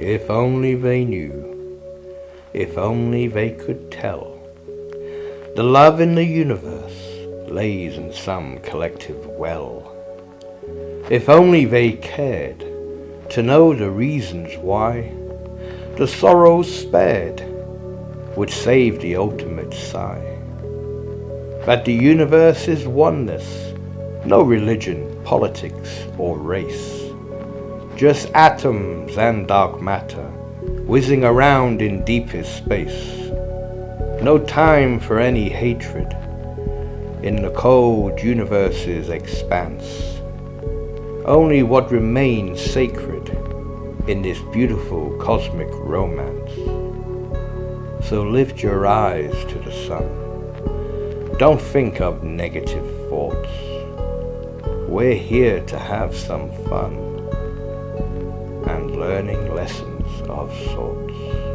If only they knew, if only they could tell, the love in the universe lays in some collective well. If only they cared to know the reasons why, the sorrows spared would save the ultimate sigh. That the universe is oneness, no religion, politics, or race. Just atoms and dark matter whizzing around in deepest space. No time for any hatred in the cold universe's expanse. Only what remains sacred in this beautiful cosmic romance. So lift your eyes to the sun. Don't think of negative thoughts. We're here to have some fun and learning lessons of sorts.